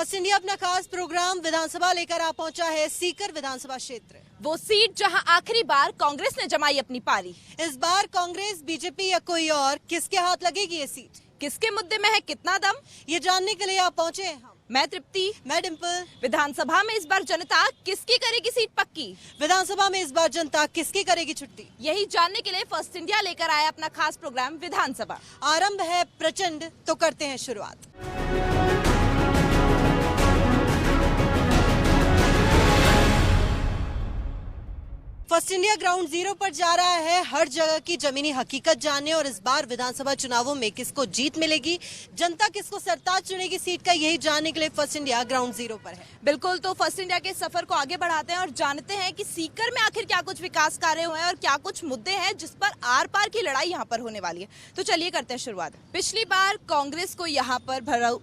First India अपना खास programme विधानसभा लेकर आ पहुंचा है सीकर विधानसभा क्षेत्र। वो सीट जहां आखिरी बार कांग्रेस ने जमाई अपनी पारी। इस बार कांग्रेस, बीजेपी या कोई और, किसके हाथ लगेगी ये सीट? किसके मुद्दे में है कितना दम, ये जानने के लिए आप पहुंचे हैं हम। मैं तृप्ति, मैं डिम्पल। विधानसभा में इस बार जनता किसकी करेगी सीट पक्की? विधानसभा में इस बार जनता किसकी करेगी छुट्टी? यही जानने के लिए फर्स्ट इंडिया लेकर आया अपना खास प्रोग्राम विधानसभा। आरंभ है प्रचंड, तो करते हैं शुरुआत। फर्स्ट इंडिया ग्राउंड जीरो पर जा रहा है हर जगह की जमीनी हकीकत जानने, और इस बार विधानसभा चुनावों में किसको जीत मिलेगी, जनता किसको सरताज चुनेगी सीट का, यही जानने के लिए फर्स्ट इंडिया ग्राउंड जीरो पर है। बिल्कुल, तो फर्स्ट इंडिया के सफर को आगे बढ़ाते हैं और जानते हैं कि सीकर में आखिर क्या कुछ विकास कार्य हुए हैं और क्या कुछ मुद्दे हैं जिस पर आर पार की लड़ाई यहाँ पर होने वाली है। तो चलिए करते हैं शुरुआत। पिछली बार कांग्रेस को यहाँ पर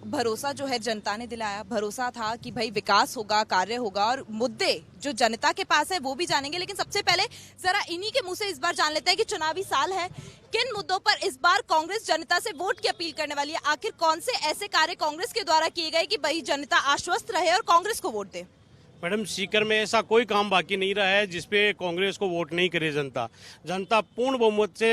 भरोसा जो है जनता ने दिलाया। भरोसा था कि भाई विकास होगा, कार्य होगा, और मुद्दे जो जनता के पास है वो भी जानेंगे। लेकिन सबसे पहले जरा इन्हीं के मुंह से इस बार जान लेते हैं कि चुनावी साल है, किन मुद्दों पर इस बार कांग्रेस जनता से वोट की अपील करने वाली है। आखिर कौन से ऐसे कार्य कांग्रेस के द्वारा किए गए कि भाई जनता आश्वस्त रहे और कांग्रेस को वोट दे? मैडम, सीकर में ऐसा कोई काम बाकी नहीं रहा है जिसपे कांग्रेस को वोट नहीं करे जनता। जनता पूर्ण बहुमत से,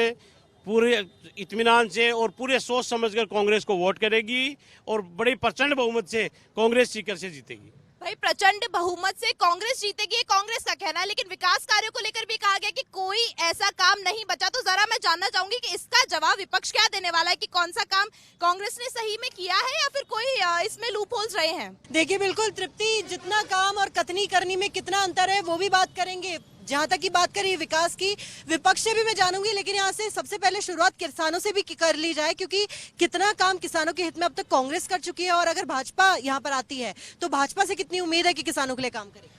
पूरे इत्मीनान से और पूरे सोच समझकर कांग्रेस को वोट करेगी और बड़ी प्रचंड बहुमत से कांग्रेस सीकर से जीतेगी। भाई प्रचंड बहुमत से कांग्रेस जीतेगी, ये कांग्रेस का कहना है। लेकिन विकास कार्यों को लेकर भी कहा गया कि कोई ऐसा काम नहीं बचा। तो जरा मैं जानना चाहूंगी कि इसका जवाब विपक्ष क्या देने वाला है कि कौन सा काम कांग्रेस ने सही में किया है या फिर कोई इसमें लूप होल्स रहे हैं? देखिए, बिल्कुल तृप्ति, जितना काम और कथनी करनी में कितना अंतर है वो भी बात करेंगे। जहां तक की बात करी विकास की, विपक्ष से भी मैं जानूंगी, लेकिन यहाँ से सबसे पहले शुरुआत किसानों से भी कर ली जाए, क्योंकि कितना काम किसानों के हित में अब तक कांग्रेस कर चुकी है, और अगर भाजपा यहाँ पर आती है तो भाजपा से कितनी उम्मीद है कि किसानों के लिए काम करेगी?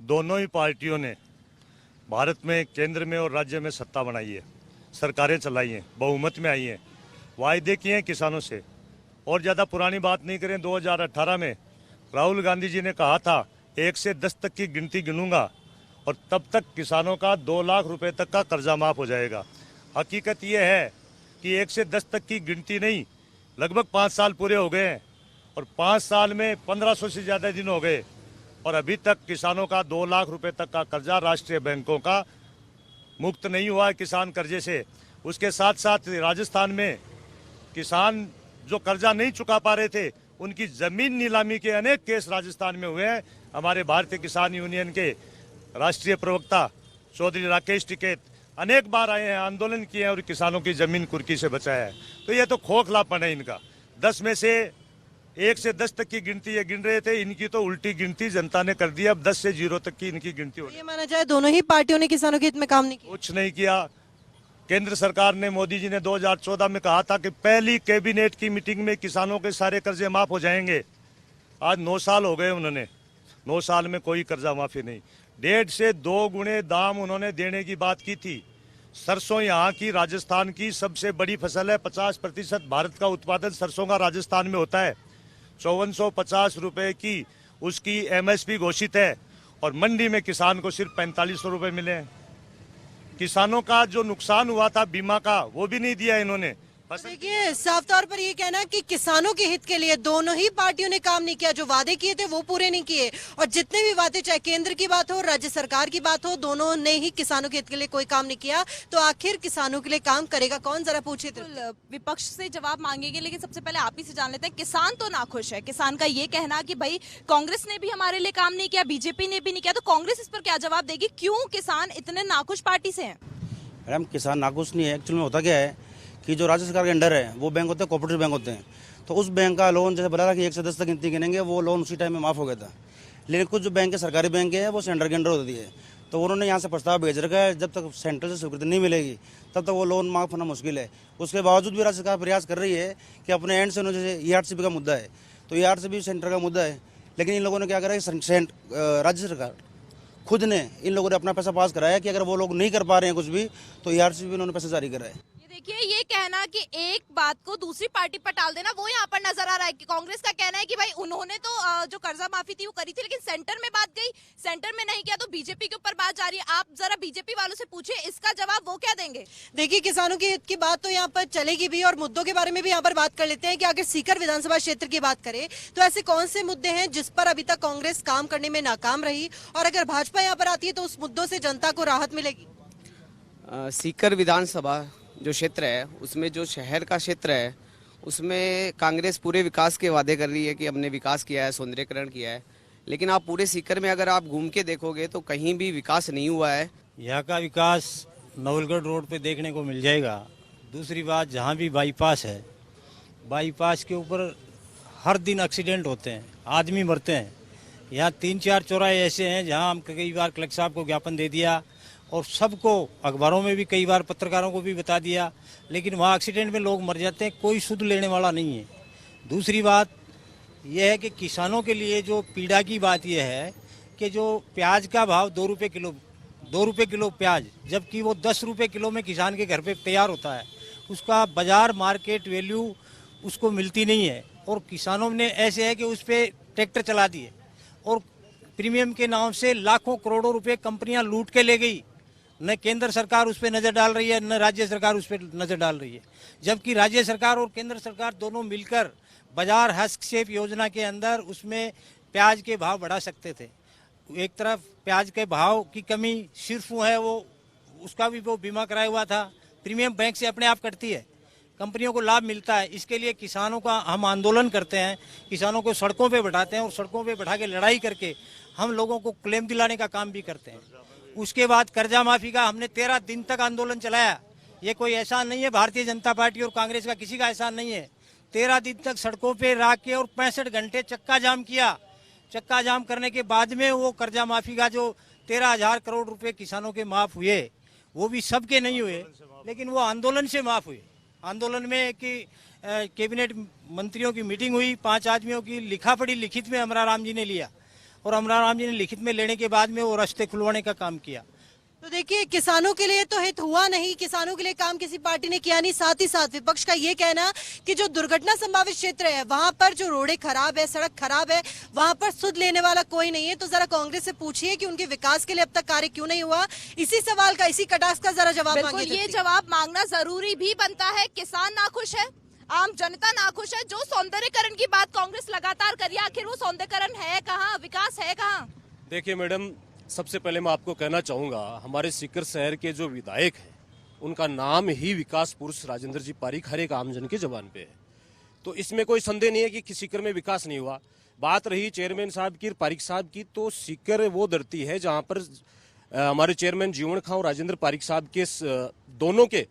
दोनों ही पार्टियों ने भारत में केंद्र में और राज्य में सत्ता बनाई है, सरकारें चलाई हैं, बहुमत में आई हैं, वायदे किए हैं किसानों से। और ज़्यादा पुरानी बात नहीं करें, 2018 में राहुल गांधी जी ने कहा था 1 से 10 तक की गिनती गिनूंगा और तब तक किसानों का 2 लाख रुपए तक का कर्जा माफ हो जाएगा। हकीकत यह है कि 1 से 10 तक की गिनती नहीं, लगभग 5 साल पूरे हो गए हैं और 5 साल में 1500 से ज़्यादा दिन हो गए और अभी तक किसानों का 2 लाख रुपए तक का कर्जा राष्ट्रीय बैंकों का मुक्त नहीं हुआ है किसान कर्जे से। उसके साथ साथ राजस्थान में किसान जो कर्जा नहीं चुका पा रहे थे, उनकी ज़मीन नीलामी के अनेक केस राजस्थान में हुए हैं। हमारे भारतीय किसान यूनियन के राष्ट्रीय प्रवक्ता चौधरी राकेश टिकैत अनेक बार आए हैं, आंदोलन किए हैं और किसानों की जमीन कुर्की से बचाया है। तो ये तो खोखलापन है इनका। 10 में से 1 से 10 तक की गिनती ये गिन रहे थे, इनकी तो उल्टी गिनती जनता ने कर दी। अब 10 से 0 तक की इनकी गिनती हो रही है। ये माना जाए दोनों ही पार्टियों ने किसानों के हित में काम नहीं किया। कुछ नहीं किया। केंद्र सरकार ने, मोदी जी ने 2014 में कहा था कि पहली कैबिनेट की मीटिंग में किसानों के सारे कर्जे माफ हो जाएंगे। आज 9 साल हो गए उन्होंने, 9 साल में कोई कर्जा माफी नहीं। 1.5 से 2 गुने दाम उन्होंने देने की बात की थी। सरसों यहाँ की, राजस्थान की सबसे बड़ी फसल है। 50% भारत का उत्पादन सरसों का राजस्थान में होता है। 5450 रुपए की उसकी MSP घोषित है और मंडी में किसान को सिर्फ 4500 रुपए मिले हैं। किसानों का जो नुकसान हुआ था बीमा का, वो भी नहीं दिया इन्होंने। देखिए, साफ तौर पर ये कहना कि किसानों के हित के लिए दोनों ही पार्टियों ने काम नहीं किया। जो वादे किए थे वो पूरे नहीं किए, और जितने भी वादे, चाहे केंद्र की बात हो, राज्य सरकार की बात हो, दोनों ने ही किसानों के हित के लिए कोई काम नहीं किया। तो आखिर किसानों के लिए काम करेगा कौन, जरा पूछिए। विपक्ष से जवाब मांगेंगे, लेकिन सबसे पहले आप ही से जान लेते हैं। किसान तो नाखुश है। किसान का ये कहना कि भाई कांग्रेस ने भी हमारे लिए काम नहीं किया, बीजेपी ने भी नहीं किया। तो कांग्रेस इस पर क्या जवाब देगी? क्यों किसान इतने नाखुश पार्टी से है? मैडम, किसान नाखुश नहीं है। एक्चुअल में होता क्या है कि जो राज्य सरकार के अंडर है वो बैंक होते हैं, कोऑपरेटिव बैंक होते हैं। तो उस बैंक का लोन, जैसे बोला था कि 1 से 10 तक गिनती गिनेंगे, वो लोन उसी टाइम में माफ़ हो गया था। लेकिन कुछ जो बैंक है, सरकारी बैंक है, वो सेंटर के अंडर होती है। तो उन्होंने यहाँ से प्रस्ताव भेज रखा है, जब तक सेंटर से स्वीकृति नहीं मिलेगी तब तक वो लोन माफ़ होना मुश्किल है। उसके बावजूद भी राज्य सरकार प्रयास कर रही है कि अपने एंड से उन्होंने, जैसे ERCP का मुद्दा है, तो ERCP सेंटर का मुद्दा है। लेकिन इन लोगों ने क्या करा है, राज्य सरकार खुद ने, इन लोगों ने अपना पैसा पास कराया कि अगर वो लोग नहीं कर पा रहे हैं कुछ भी, तो ERCP उन्होंने पैसा जारी करा है। देखिए, ये कहना कि एक बात को दूसरी पार्टी पर टाल देना, वो यहाँ पर नजर आ रहा है कि कांग्रेस का कहना है कि भाई उन्होंने तो जो कर्जा माफी थी वो करी थी, लेकिन सेंटर में बात गई, सेंटर में नहीं किया तो बीजेपी के ऊपर बात जा रही है। आप जरा बीजेपी वालों से पूछिए, इसका जवाब वो क्या देंगे? देखिए, किसानों की हित की बात तो यहाँ पर चलेगी भी, और मुद्दों के बारे में भी यहाँ पर बात कर लेते हैं कि अगर सीकर विधानसभा क्षेत्र की बात करें तो ऐसे कौन से मुद्दे हैं जिस पर अभी तक कांग्रेस काम करने में नाकाम रही, और अगर भाजपा यहाँ पर आती है तो उस मुद्दों से जनता को राहत मिलेगी? सीकर विधानसभा जो क्षेत्र है, उसमें जो शहर का क्षेत्र है, उसमें कांग्रेस पूरे विकास के वादे कर रही है कि हमने विकास किया है, सौंदर्यीकरण किया है, लेकिन आप पूरे सीकर में अगर आप घूम के देखोगे तो कहीं भी विकास नहीं हुआ है। यहाँ का विकास नवलगढ़ रोड पे देखने को मिल जाएगा। दूसरी बात, जहाँ भी बाईपास है, बाईपास के ऊपर हर दिन एक्सीडेंट होते हैं, आदमी मरते हैं। यहाँ 3-4 चौराहे ऐसे हैं जहाँ हम कई बार कलेक्टर साहब को ज्ञापन दे दिया और सबको अखबारों में भी कई बार पत्रकारों को भी बता दिया, लेकिन वहाँ एक्सीडेंट में लोग मर जाते हैं, कोई सुध लेने वाला नहीं है। दूसरी बात यह है कि किसानों के लिए जो पीड़ा की बात यह है कि जो प्याज का भाव 2 रुपये किलो प्याज, जबकि वो 10 रुपये किलो में किसान के घर पे तैयार होता है, उसका बाजार मार्केट वैल्यू उसको मिलती नहीं है। और किसानों ने ऐसे है कि उस पर ट्रैक्टर चला दिए और प्रीमियम के नाम से लाखों करोड़ों रुपए कंपनियां लूट के ले गई। न केंद्र सरकार उस पर नज़र डाल रही है, न राज्य सरकार उस पर नज़र डाल रही है, जबकि राज्य सरकार और केंद्र सरकार दोनों मिलकर बाजार हस्तक्षेप योजना के अंदर उसमें प्याज के भाव बढ़ा सकते थे। एक तरफ प्याज के भाव की कमी सिर्फ है, वो उसका भी वो बीमा कराया हुआ था, प्रीमियम बैंक से अपने आप कटती है, कंपनियों को लाभ मिलता है। इसके लिए किसानों का हम आंदोलन करते हैं, किसानों को सड़कों पे बैठाते हैं और सड़कों पे बैठा के लड़ाई करके हम लोगों को क्लेम दिलाने का काम भी करते हैं। उसके बाद कर्जा माफी का हमने 13 दिन तक आंदोलन चलाया। ये कोई एहसान नहीं है भारतीय जनता पार्टी और कांग्रेस का, किसी का एहसान नहीं है। 13 दिन तक सड़कों पे रख के और 65 घंटे चक्का जाम किया। चक्का जाम करने के बाद में वो कर्जा माफी का जो 13,000 करोड़ रुपए किसानों के माफ हुए, वो भी सबके नहीं हुए, लेकिन वो आंदोलन से माफ हुए। आंदोलन में कि कैबिनेट मंत्रियों की मीटिंग हुई, 5 आदमियों की लिखा पढ़ी लिखित में अमरा राम जी ने लिया और अमरा राम जी ने लिखित में लेने के बाद में वो रास्ते खुलवाने का काम किया। तो देखिए, किसानों के लिए तो हित हुआ नहीं, किसानों के लिए काम किसी पार्टी ने किया नहीं। साथ ही साथ विपक्ष का ये कहना कि जो दुर्घटना संभावित क्षेत्र है वहां पर जो रोडें खराब है, सड़क खराब है, वहां पर सुध लेने वाला कोई नहीं है। तो जरा कांग्रेस से पूछिए कि उनके विकास के लिए अब तक कार्य क्यों नहीं हुआ। इसी सवाल का, इसी कटाक्ष का जरा जवाब मांगिए। बिल्कुल, ये जवाब मांगना जरूरी भी बनता है। किसान नाखुश है, आम जनता नाखुश है। जो सौंदर्यीकरण की बात कांग्रेस लगातार करिए, आखिर वो सौंदर्यीकरण है कहाँ, विकास है कहाँ? देखिए मैडम, सबसे पहले मैं आपको कहना चाहूँगा, हमारे सीकर शहर के जो विधायक हैं उनका नाम ही विकास पुरुष राजेंद्र जी पारीक हर एक आमजन के जबान पे है। तो इसमें कोई संदेह नहीं है कि सीकर में विकास नहीं हुआ। बात रही चेयरमैन साहब की, पारीक साहब की, तो सीकर वो धरती है जहाँ पर हमारे चेयरमैन जीवन खां और राजेंद्र पारीक साहब के दोनों के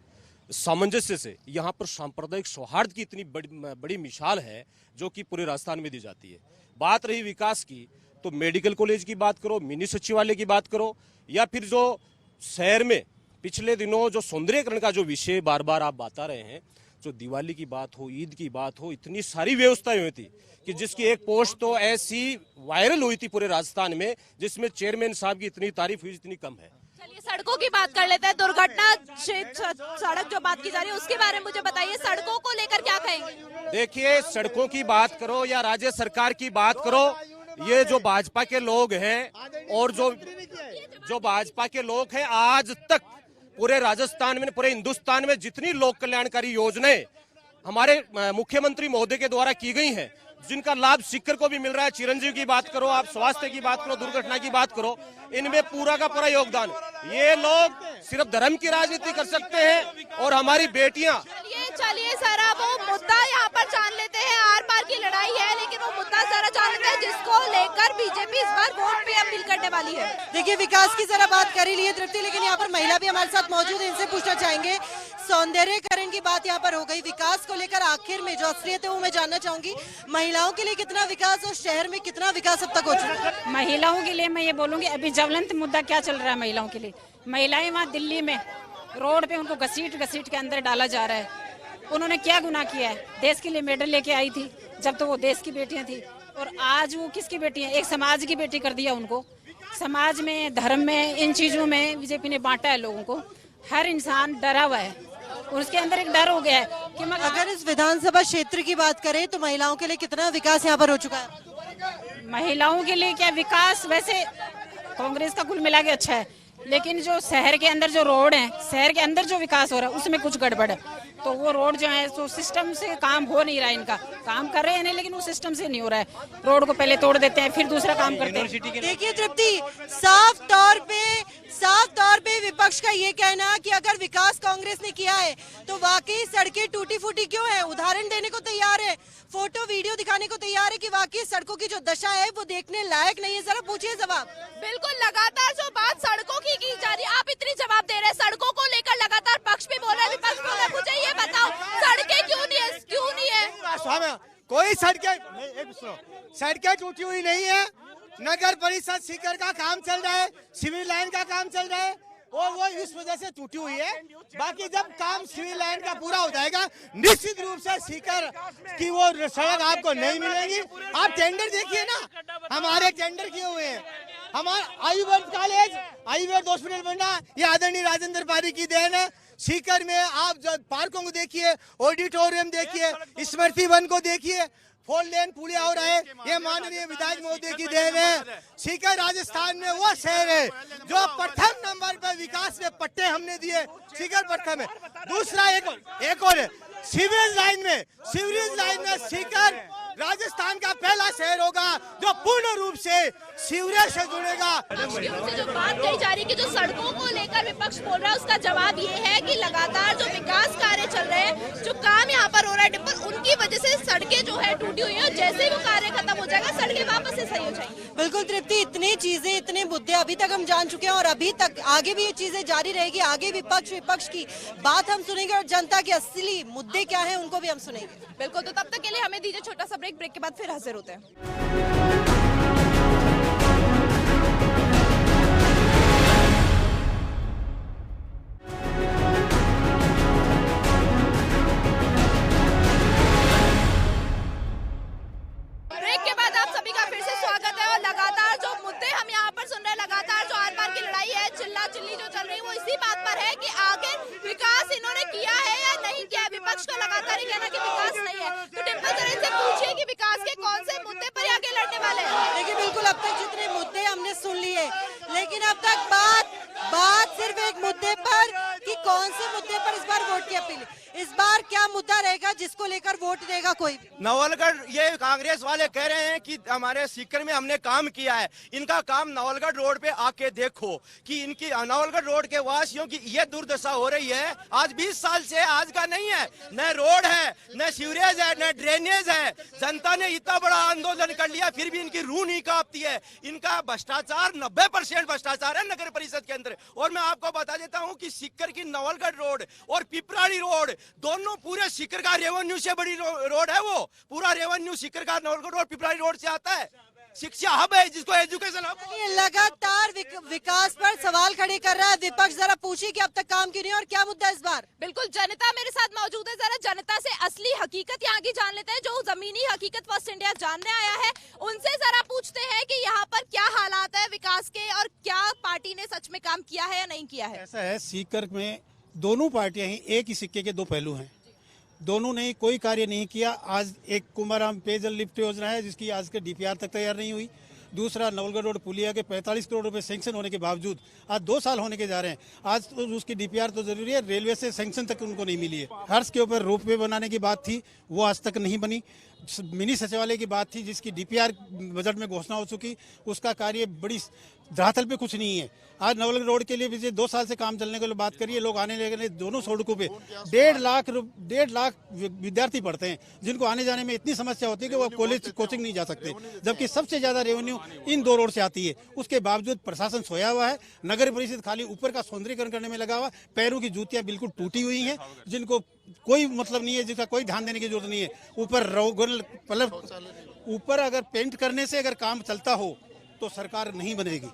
सामंजस्य से यहाँ पर सांप्रदायिक सौहार्द की इतनी बड़ी मिसाल है जो कि पूरे राजस्थान में दी जाती है। बात रही विकास की, तो मेडिकल कॉलेज की बात करो, मिनी सचिवालय की बात करो, या फिर जो शहर में पिछले दिनों जो सौंदर्यीकरण का जो विषय बार बार आप बता रहे हैं, जो दिवाली की बात हो, ईद की बात हो, इतनी सारी व्यवस्थाएं हुई थी कि जिसकी एक पोस्ट तो ऐसी वायरल हुई थी पूरे राजस्थान में, जिसमें चेयरमैन साहब की इतनी तारीफ हुई जितनी कम है। चलिए सड़कों की बात कर लेते हैं। दुर्घटना सड़क जो बात की जा रही है उसके बारे में मुझे बताइए, सड़कों को लेकर क्या कहेंगे? देखिए, सड़कों की बात करो या राज्य सरकार की बात करो, ये जो भाजपा के लोग हैं और जो भाजपा के लोग हैं, आज तक पूरे राजस्थान में, पूरे हिंदुस्तान में जितनी लोक कल्याणकारी योजनाएं हमारे मुख्यमंत्री महोदय के द्वारा की गई हैं, जिनका लाभ सीकर को भी मिल रहा है, चिरंजीव की बात करो, आप स्वास्थ्य की बात करो, दुर्घटना की बात करो, इनमें पूरा का पूरा योगदान। ये लोग सिर्फ धर्म की राजनीति कर सकते हैं और हमारी बेटियां। चलिए जरा वो मुद्दा यहाँ पर जान लेते हैं। आर पार की लड़ाई है, लेकिन वो मुद्दा जरा जान लेते हैं जिसको लेकर बीजेपी इस बार वोट पे अपील करने वाली है। देखिए, विकास की जरा बात कर ही ली है तृप्ति, लेकिन यहाँ पर महिला भी हमारे साथ मौजूद है, इनसे पूछना चाहेंगे। सौंदर्यीकरण की बात यहाँ पर हो गई, विकास को लेकर आखिर में जो असलियत है वो मैं जानना चाहूंगी। महिलाओं के लिए कितना विकास और शहर में कितना विकास अब तक हो चुका है? महिलाओं के लिए मैं ये बोलूंगी, अभी ज्वलंत मुद्दा क्या चल रहा है महिलाओं के लिए। महिलाएं वहाँ दिल्ली में रोड पे उनको घसीट के अंदर डाला जा रहा है। उन्होंने क्या गुनाह किया है? देश के लिए मेडल लेके आई थी जब तो वो देश की बेटियां थी, और आज वो किसकी बेटी है? एक समाज की बेटी कर दिया उनको। समाज में, धर्म में, इन चीजों में बीजेपी ने बांटा है लोगों को। हर इंसान डरा हुआ है, उसके अंदर एक डर हो गया है कि मैं अगर इस विधानसभा क्षेत्र की बात करें तो महिलाओं के लिए कितना विकास यहाँ पर हो चुका है? महिलाओं के लिए क्या विकास, वैसे कांग्रेस का कुल मिला के अच्छा है, लेकिन जो शहर के अंदर जो रोड है, शहर के अंदर जो विकास हो रहा है उसमें कुछ गड़बड़ है। तो वो रोड जो है तो सिस्टम से काम हो नहीं रहा है, इनका काम कर रहे हैं नहीं, लेकिन वो सिस्टम से नहीं हो रहा है। रोड को पहले तोड़ देते हैं फिर दूसरा काम करते हैं। देखिए तृप्ति, साफ तौर पे विपक्ष का ये कहना कि अगर विकास कांग्रेस ने किया है तो वाकई सड़कें टूटी फूटी क्यों है, उदाहरण देने को तैयार है, फोटो वीडियो दिखाने को तैयार है कि वाकई सड़कों की जो दशा है वो देखने लायक नहीं है। जरा पूछिए जवाब। बिल्कुल, लगातार जो बात सड़कों की जा रही है, आप इतनी जवाब दे रहे हैं सड़कों को लेकर, लगातार पक्ष भी बोल रहे हैं विपक्ष बोल रहे हैं, मुझे ये बताओ सड़कें क्यों नहीं है? कोई सड़कें टूटी हुई नहीं है। नगर परिषद सीकर का काम चल रहा है, सिविल लाइन का काम चल रहा है, और वो इस वजह से टूटी हुई है। बाकी जब काम सिविल लाइन का पूरा हो जाएगा निश्चित रूप से सीकर की वो सड़क आपको नहीं मिलेगी। आप टेंडर देखिए ना, हमारे टेंडर किए हुए हैं। हमारा आयुर्वेद कॉलेज, आयुर्वेद हॉस्पिटल बनना ये आदरणीय राजेंद्र पारिक की देन है। सीकर में आप जो पार्कों को देखिए, ऑडिटोरियम देखिए, स्मृति वन को देखिए, 4 लेन पुलिया हो रहा है, ये माननीय विधायक महोदय की देन है। सीकर राजस्थान में वो शहर है जो प्रथम नंबर पर विकास में पट्टे हमने दिए, सीकर प्रथम है। दूसरा एक और है, सीवरेज लाइन में सीकर राजस्थान का पहला शहर होगा जो पूर्ण रूप से सीवरेज से जुड़ेगा। उनसे जो बात कही जा रही है कि जो सड़कों को लेकर विपक्ष बोल रहा है, उसका जवाब ये है कि लगातार जो विकास कार्य चल रहे हैं, जो काम यहाँ पर हो रहा है डिपर, उनकी वजह से सड़कें जो है टूटी हुई है, जैसे ही वो कार्य खत्म हो जाएगा सड़कें वापस से सही हो जाएंगी। बिल्कुल तृप्ति, इतनी चीजें, इतने मुद्दे अभी तक हम जान चुके हैं और अभी तक आगे भी ये चीजें जारी रहेगी। आगे विपक्ष की बात हम सुनेंगे और जनता के असली मुद्दे क्या है उनको भी हम सुनेंगे। बिल्कुल, तो तब तक के लिए हमें दीजिए छोटा सा ब्रेक के बाद फिर हाजिर होते हैं। ब्रेक के बाद आप सभी का फिर से स्वागत है और लगातार जो मुद्दे हम यहाँ पर सुन रहे हैं, लगातार जो आर पार की लड़ाई है, चिल्ला चिल्ली जो चल रही है, वो इसी बात पर है कि आगे विकास इन्होंने किया है या नहीं किया है। विपक्ष का लगातार ही कहना कि विकास नहीं है, तो डिम्पल जरा इनसे पूछिए कि विकास के कौन से मुद्दे पर आगे लड़ने वाले हैं। देखिए बिल्कुल, अब तक जितने मुद्दे हमने सुन लिए, लेकिन अब तक बात सिर्फ एक मुद्दे पर कि कौन से मुद्दे पर इस बार वोट की अपील, इस बार क्या मुद्दा रहेगा जिसको लेकर वोट देगा कोई? नवलगढ़, ये कांग्रेस वाले कह रहे हैं कि हमारे सीकर में हमने काम किया है। इनका काम नवलगढ़ रोड पे आके देखो कि इनकी नवलगढ़ रोड के वासियों की ये दुर्दशा हो रही है। आज 20 साल से आज का नहीं है, न रोड है, न सीवरेज है, न ड्रेनेज है। जनता ने इतना बड़ा आंदोलन कर लिया फिर भी इनकी रूह नहीं कांपती है। इनका भ्रष्टाचार 90% भ्रष्टाचार है नगर परिषद के अंदर। और मैं आपको बता देता हूँ कि सीकर की नवलगढ़ रोड और पिपराड़ी रोड दोनों पूरे सीकर का रेवेन्यू से बड़ी रोड है। वो पूरा रेवेन्यू सीकर का नवलगढ़ और पिपराड़ी रोड से आता है। शिक्षा हब है जिसको एजुकेशन हब। लगातार विकास पर सवाल खड़े कर रहा है विपक्ष। जरा पूछिए कि अब तक काम क्यों नहीं और क्या मुद्दा इस बार? बिल्कुल, जनता मेरे साथ मौजूद है, जरा जनता से असली हकीकत यहाँ की जान लेते हैं। जो जमीनी हकीकत फर्स्ट इंडिया जानने आया है उनसे जरा पूछते हैं कि यहाँ पर क्या हालात है विकास के और क्या पार्टी ने सच में काम किया है या नहीं किया है। ऐसा है, सीकर में दोनों पार्टियां ही एक ही सिक्के के दो पहलू हैं। दोनों ने कोई कार्य नहीं किया। आज एक कुमाराम पेयजल लिफ्ट योजना है जिसकी आज के डीपीआर तक तैयार नहीं हुई। दूसरा नवलगढ़ रोड पुलिया के 45 करोड़ रुपए सैंक्शन होने के बावजूद आज 2 साल होने के जा रहे हैं। आज तो उसकी डीपीआर तो जरूरी है, रेलवे से सैंक्शन तक उनको नहीं मिली है। हर्ष के ऊपर रोपवे बनाने की बात थी, वो आज तक नहीं बनी। मिनी सचिवालय की बात थी जिसकी डीपीआर बजट में घोषणा हो चुकी, उसका कार्य बड़ी धरातल पे कुछ नहीं है। आज नवलगढ़ रोड के लिए भी 2 साल से काम चलने के लिए बात करिए, लोग आने लगे दोनों सड़कों पे 1.5 लाख विद्यार्थी पढ़ते हैं जिनको आने जाने में इतनी समस्या होती है कि वो कॉलेज कोचिंग नहीं जा सकते, जबकि सबसे ज्यादा रेवेन्यू इन 2 रोड से आती है। उसके बावजूद प्रशासन सोया हुआ है, नगर परिषद खाली ऊपर का सौंदर्यीकरण करने में लगा हुआ। पैरों की जूतियां बिल्कुल टूटी हुई हैं जिनको कोई मतलब नहीं है, जिसका कोई ध्यान देने की जरूरत नहीं है। ऊपर अगर पेंट करने से अगर काम चलता हो तो सरकार नहीं बनेगी।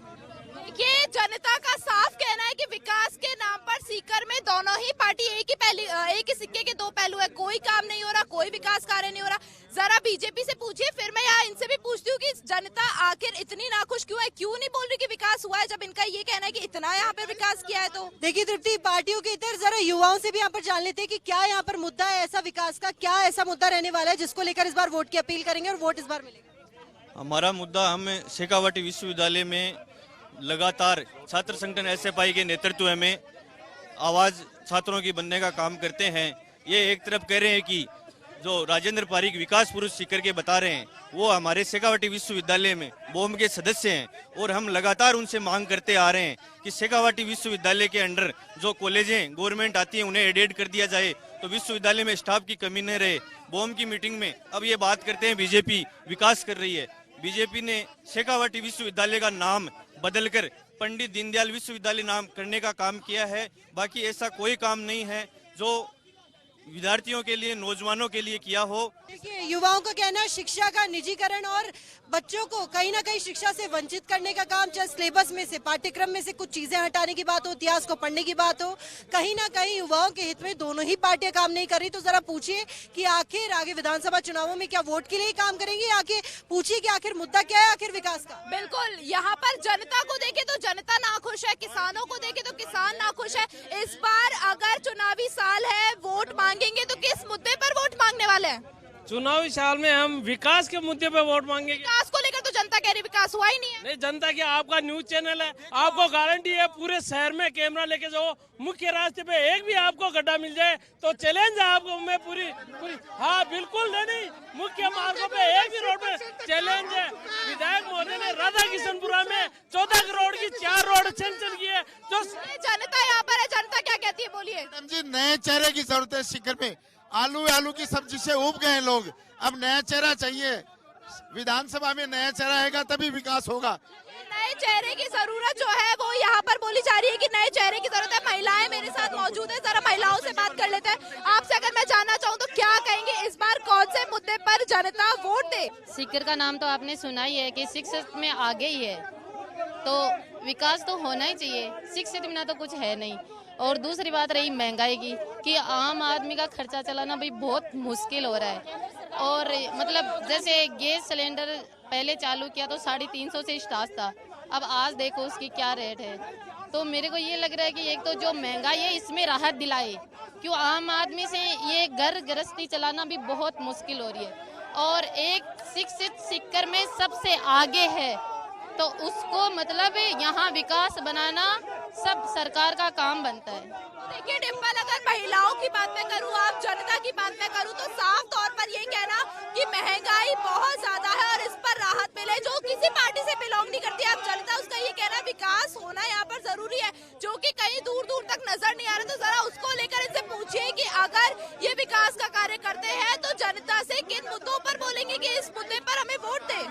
ये जनता का साफ कहना है कि विकास के नाम पर सीकर में दोनों ही पार्टी एक ही सिक्के के 2 पहलू है। कोई काम नहीं हो रहा, कोई विकास कार्य नहीं हो रहा। जरा बीजेपी से पूछिए, फिर मैं यहाँ इनसे भी पूछती हूँ कि जनता आखिर इतनी नाखुश क्यों है, क्यों नहीं बोल रही कि विकास हुआ है, जब इनका ये कहना है कि इतना यहाँ पे विकास किया है। तो देखिए तृप्ति, पार्टियों के इधर जरा युवाओं से भी यहाँ पर जान लेते हैं कि क्या यहाँ पर मुद्दा है ऐसा विकास का, क्या ऐसा मुद्दा रहने वाला है जिसको लेकर इस बार वोट की अपील करेंगे और वोट इस बार मिलेगा। हमारा मुद्दा, हम शेखावाटी विश्वविद्यालय में लगातार छात्र संगठन एसएफआई के नेतृत्व में आवाज छात्रों की बनने का काम करते हैं। ये एक तरफ कह रहे हैं कि जो राजेंद्र पारीख विकास पुरुष सीकर के बता रहे हैं वो हमारे शेखावाटी विश्वविद्यालय में बोम के सदस्य हैं, और हम लगातार उनसे मांग करते आ रहे हैं कि शेखावाटी विश्वविद्यालय के अंडर जो कॉलेजें गवर्नमेंट आती है उन्हें एडेड कर दिया जाए, तो विश्वविद्यालय में स्टाफ की कमी न रहे। बोम की मीटिंग में अब ये बात करते हैं बीजेपी विकास कर रही है। बीजेपी ने शेखावाटी विश्वविद्यालय का नाम बदलकर पंडित दीनदयाल विश्वविद्यालय नाम करने का काम किया है। बाकी ऐसा कोई काम नहीं है जो विद्यार्थियों के लिए, नौजवानों के लिए किया हो। देखिए, युवाओं का कहना है शिक्षा का निजीकरण और बच्चों को कहीं ना कहीं शिक्षा से वंचित करने का काम, चाहे सिलेबस में से, पाठ्यक्रम में से कुछ चीजें हटाने की बात हो, इतिहास को पढ़ने की बात हो, कहीं ना कहीं युवाओं के हित में दोनों ही पार्टियां काम नहीं कर रही। तो जरा पूछिए कि आखिर आगे विधानसभा चुनावों में क्या वोट के लिए काम करेंगे, आगे पूछिए कि आखिर मुद्दा क्या है आखिर विकास का। बिल्कुल, यहाँ पर जनता को देखे तो जनता नाखुश है, किसानों को देखे तो किसान नाखुश है। इस बार अगर चुनावी साल है, वोट मांगेंगे तो किस मुद्दे पर वोट मांगने वाले हैं? चुनावी साल में हम विकास के मुद्दे पे वोट मांगेंगे। विकास को लेकर तो जनता कह रही विकास हुआ ही नहीं है। नहीं, जनता की आपका न्यूज चैनल है, आपको गारंटी है पूरे शहर में कैमरा लेके जाओ, मुख्य रास्ते पे एक भी आपको गड्ढा मिल जाए तो चैलेंज है आपको। मैं पूरी हाँ बिल्कुल नहीं, मुख्य मार्गों पे एक भी रोड पे चैलेंज है। विधायक महोदय ने राधा किशनपुरा में 14 करोड़ की 4 रोड सैंक्शन की है। तो जनता यहाँ पर है, जनता क्या कहती है बोलिए। जी, नए चेहरे की जरूरत है सीकर में। आलू की सब्जी से उब गए लोग, अब नया चेहरा चाहिए। विधानसभा में नया चेहरा आएगा तभी विकास होगा। नए चेहरे की जरूरत जो है वो यहाँ पर बोली जा रही है कि नए चेहरे की जरूरत है। महिलाएं मेरे साथ मौजूद है, जरा महिलाओं से बात कर लेते हैं। आपसे अगर मैं जानना चाहूँ तो क्या कहेंगे, इस बार कौन से मुद्दे पर जनता वोट दे? सीकर का नाम तो आपने सुना ही है कि शिक्षा में आगे ही है, तो विकास तो होना ही चाहिए। शिक्षित बिना तो कुछ है नहीं। और दूसरी बात रही महंगाई की, कि आम आदमी का खर्चा चलाना भी बहुत मुश्किल हो रहा है। और मतलब जैसे गैस सिलेंडर पहले चालू किया तो 350 से स्टार्ट था, अब आज देखो उसकी क्या रेट है। तो मेरे को ये लग रहा है कि एक तो जो महंगाई है इसमें राहत दिलाए, क्यों आम आदमी से ये घर गृहस्थी चलाना भी बहुत मुश्किल हो रही है। और एक शिक्षित सीकर में सबसे आगे है, तो उसको मतलब यहाँ विकास बनाना सब सरकार का काम बनता है। देखिए डिम्पल, अगर महिलाओं की बात में करूँ, आप जनता की बात में करूँ, तो साफ तौर पर ये कहना कि महंगाई बहुत ज्यादा है और इस पर राहत मिले, जो किसी पार्टी से बिलोंग नहीं करती आप जनता, उसका ये कहना विकास होना यहाँ पर जरूरी है, जो कि कहीं दूर दूर तक नजर नहीं आ रहा। तो जरा उसको लेकर इनसे पूछिए कि अगर ये विकास का कार्य करते हैं तो जनता से किन मुद्दों पर बोलेंगे कि इस मुद्दे पर हमें वोट दे।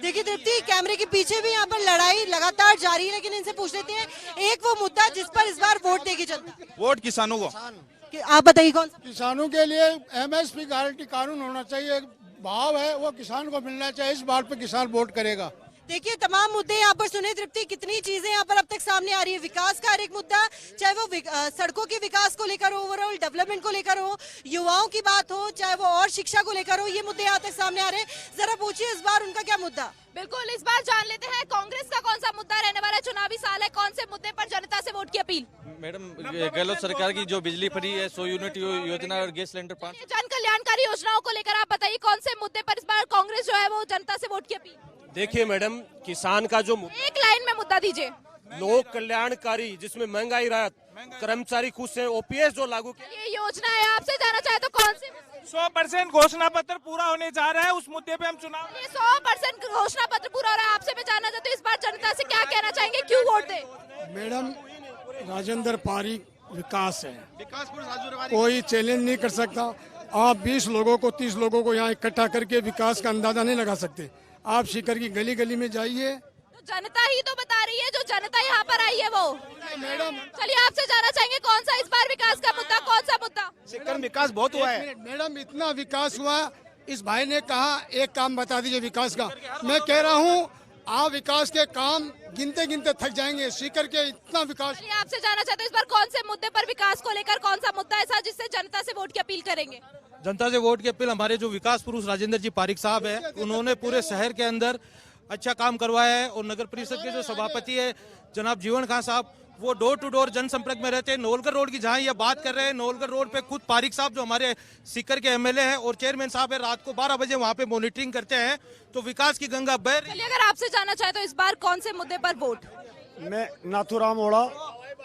देखिए तृप्ति, कैमरे के पीछे भी यहाँ पर लड़ाई लगातार जारी है, लेकिन इनसे पूछ लेते हैं एक वो मुद्दा जिस पर इस बार वोट देगी जनता। वोट किसानों को। आप बताइए कौन सा? किसानों के लिए एमएसपी गारंटी कानून होना चाहिए, भाव है वो किसान को मिलना चाहिए, इस बात पे किसान वोट करेगा। देखिए तमाम मुद्दे यहाँ पर सुने तृप्ति, कितनी चीजें यहाँ पर अब तक सामने आ रही है। विकास का हर एक मुद्दा, चाहे वो सड़कों के विकास को लेकर हो, ओवरऑल डेवलपमेंट को लेकर हो, युवाओं की बात हो, चाहे वो और शिक्षा को लेकर हो, ये मुद्दे यहाँ तक सामने आ रहे हैं। जरा पूछिए इस बार उनका क्या मुद्दा। बिल्कुल, इस बार जान लेते हैं कांग्रेस का कौन सा मुद्दा रहने वाला है। चुनावी साल है, कौन से मुद्दे पर जनता से वोट की अपील? मैडम, गहलोत सरकार की जो बिजली फ्री है, 100 यूनिट योजना और गैस सिलेंडर 5 जन कल्याणकारी योजनाओं को लेकर आप बताइए कौन से मुद्दे पर इस बार कांग्रेस जो है वो जनता से वोट की अपील? देखिए मैडम, किसान का जो एक लाइन में मुद्दा दीजिए। लोक कल्याणकारी, जिसमें महंगाई राहत, कर्मचारी खुश है, ओपीएस जो लागू किया, ये योजना है, आपसे जाना चाहे तो कौन सी? 100% घोषणा पत्र पूरा होने जा रहा है, उस मुद्दे पे हम चुनाव। 100% घोषणा पत्र पूरा हो रहा है, आपसे मैं जानना चाहती हूँ इस बार जनता से क्या कहना चाहेंगे, क्यों वोट दे? मैडम, राजेंद्र पारीख विकास है, कोई चैलेंज नहीं कर सकता। आप 20 लोगों को 30 लोगों को यहाँ इकट्ठा करके विकास का अंदाजा नहीं लगा सकते। आप सीकर की गली गली में जाइए, तो जनता ही तो बता रही है, जो जनता यहाँ पर आई है वो। मैडम चलिए आपसे जानना चाहेंगे कौन सा इस बार विकास का मुद्दा, कौन सा मुद्दा? सीकर में विकास बहुत हुआ है। मैडम, इतना विकास हुआ, इस भाई ने कहा एक काम बता दीजिए विकास का। मैं कह रहा हूँ आप विकास के काम गिनते गिनते थक जाएंगे। सीकर के इतना विकास। चलिए, आपसे जानना चाहते हैं इस बार कौन से मुद्दे पर विकास को लेकर कौन सा मुद्दा ऐसा जिससे जनता से वोट की अपील करेंगे? जनता से वोट की अपील, हमारे जो विकास पुरुष राजेंद्र जी पारिक साहब है, उन्होंने पूरे शहर के अंदर अच्छा काम करवाया है। और नगर परिषद के जो सभापति है जनाब जीवन खान साहब, वो डोर टू डोर जनसंपर्क में रहते हैं। नवलगढ़ रोड की जहां ये बात कर रहे हैं, नवलगढ़ रोड पे खुद पारिक साहब जो हमारे सीकर के एमएलए हैं और चेयरमैन साहब है, रात को 12 बजे वहां पे मॉनिटरिंग करते हैं। तो विकास की गंगा बह रही है। चलिए, अगर आपसे जानना चाहे तो इस बार कौन से मुद्दे पर वोट? मैं नाथूराम ओड़ा,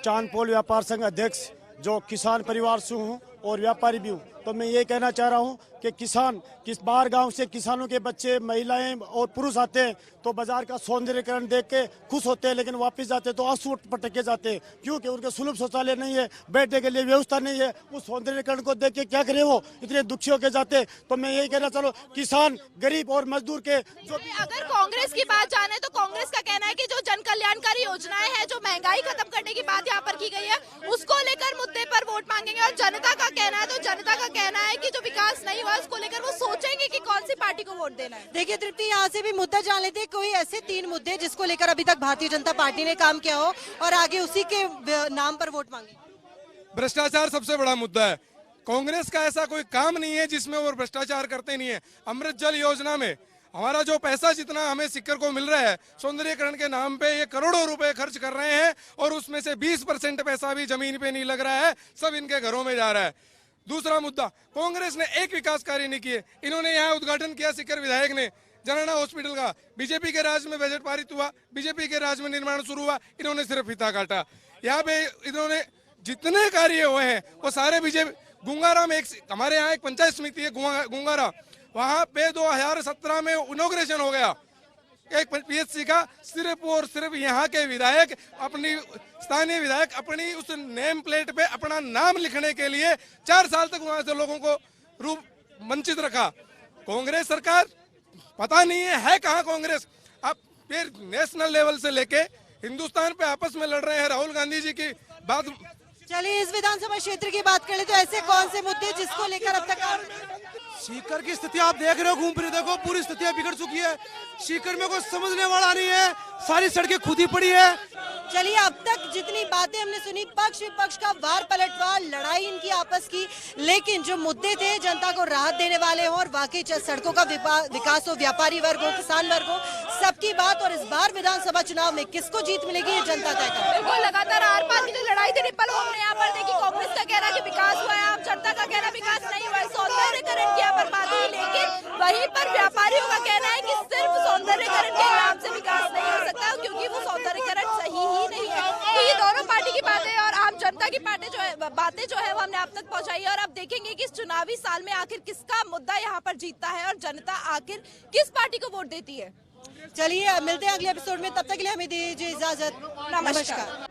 चांदपोल व्यापार संघ अध्यक्ष, जो किसान परिवार से हूँ और व्यापारी भी हूँ। तो मैं ये कहना चाह रहा हूँ कि किसान बाहर गांव से किसानों के बच्चे, महिलाएं और पुरुष आते हैं तो बाजार का सौंदर्यीकरण देख के खुश होते हैं, लेकिन वापस जाते तो आंसू पटक के जाते हैं, क्योंकि उनके सुलभ शौचालय नहीं है, बैठने के लिए व्यवस्था नहीं है। उस सौंदर्यीकरण को देख के क्या करे, वो इतने दुखी होके जाते। तो मैं यही कहना चाहूँ, किसान, गरीब और मजदूर के जो अगर कांग्रेस की बात जाने तो कांग्रेस का कहना है कि जो जन कल्याणकारी योजनाएं हैं, जो महंगाई खत्म करने की बात यहाँ पर की गई है, उसको लेकर मुद्दे पर वोट मांगेंगे। और जनता का कहना है, तो जनता का कहना है कि जो विकास नहीं हुआ उसको लेकर वो सोचेंगे कि कौन सी पार्टी को वोट देना है। देखिए तृप्ति, यहाँ से भी मुद्दा जान लेते हैं, कोई ऐसे 3 मुद्दे जिसको लेकर अभी तक भारतीय जनता पार्टी ने काम किया हो और आगे उसी के नाम पर वोट मांगे। भ्रष्टाचार सबसे बड़ा मुद्दा है। कांग्रेस का ऐसा कोई काम नहीं है जिसमें वो भ्रष्टाचार करते नहीं है। अमृत जल योजना में हमारा जो पैसा जितना हमें सीकर को मिल रहा है, सौंदर्यीकरण के नाम पे ये करोड़ों रुपए खर्च कर रहे हैं और उसमें से 20% पैसा भी जमीन पे नहीं लग रहा है, सब इनके घरों में जा रहा है। दूसरा मुद्दा, कांग्रेस ने एक विकास कार्य नहीं किए। इन्होंने यहाँ उद्घाटन किया सीकर विधायक ने जनाना हॉस्पिटल का, बीजेपी के राज में बजट पारित हुआ, बीजेपी के राज में निर्माण शुरू हुआ, इन्होंने सिर्फ फीता काटा। यहाँ पे इन्होंने जितने कार्य हुए हैं वो सारे बीजेपी। गुंगारा में हमारे यहाँ एक पंचायत समिति है गुंगारा, वहाँ पे 2017 में इनॉग्रेशन हो गया एक पीएचसी का। सिर्फ और सिर्फ यहाँ के विधायक, अपनी स्थानीय विधायक, अपनी उस नेम प्लेट पे अपना नाम लिखने के लिए 4 साल तक वहां से लोगों को वंचित रखा। कांग्रेस सरकार पता नहीं है कहाँ कांग्रेस। अब फिर नेशनल लेवल से लेके हिंदुस्तान पे आपस में लड़ रहे हैं राहुल गांधी जी की बात। चलिए, इस विधानसभा क्षेत्र की बात कर ले तो ऐसे कौन से मुद्दे जिसको लेकर अब तक सीकर की स्थिति आप देख रहे हो, घूम फिर देखो, पूरी स्थितियां बिगड़ चुकी है। सीकर में कोई समझने वाला नहीं है, सारी सड़कें खुदी पड़ी है। चलिए, अब तक जितनी बातें हमने सुनी, पक्ष विपक्ष का वार पलटवार, लड़ाई इनकी आपस की, लेकिन जो मुद्दे थे जनता को राहत देने वाले हो और वाकई सड़कों का विकास हो, व्यापारी वर्ग हो, किसान वर्ग हो, सबकी बात। और इस बार विधानसभा चुनाव में किसको जीत मिलेगी ये जनता तय करेगी। बिल्कुल, लगातार आर पार की जो लड़ाई थी रिपल हमने यहाँ पर देखी। कांग्रेस का कहना कि विकास हुआ है, आप जनता का कहना विकास नहीं हुआ है, सौंदर्यीकरण की यहाँ पर बात हुई। लेकिन वहीं पर व्यापारियों का कहना है कि सिर्फ सौंदर्यीकरण के नाम से विकास नहीं हो सकता, क्योंकि वो सौंदर्यीकरण सही ही नहीं है। तो ये दोनों पार्टी की बातें और आम जनता की बातें जो है वो हमने आप तक पहुंचाई है। और अब देखेंगे कि इस चुनावी साल में आखिर किसका मुद्दा यहाँ पर जीतता है और जनता आखिर किस पार्टी को वोट देती है। चलिए, मिलते हैं अगले एपिसोड में, तब तक के लिए हमें दीजिए इजाजत। नमस्कार।